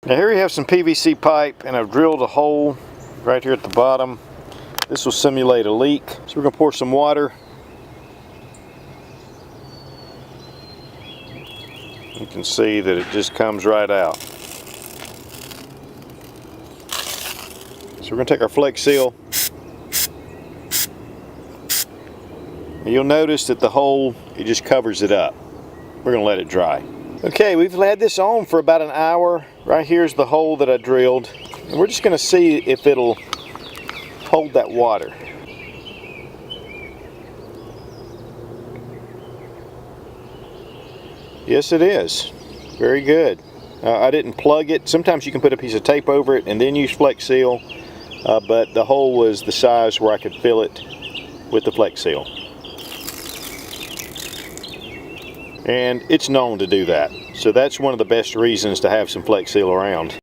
Now here we have some PVC pipe, and I've drilled a hole right here at the bottom. This will simulate a leak. So we're going to pour some water. You can see that it just comes right out. So we're going to take our Flex Seal. And you'll notice that the hole, it just covers it up. We're going to let it dry. Okay, we've had this on for about an hour. Right here's the hole that I drilled. And we're just going to see if it'll hold that water. Yes, it is. Very good. I didn't plug it. Sometimes you can put a piece of tape over it and then use Flex Seal, but the hole was the size where I could fill it with the Flex Seal. And it's known to do that. So that's one of the best reasons to have some Flex Seal around.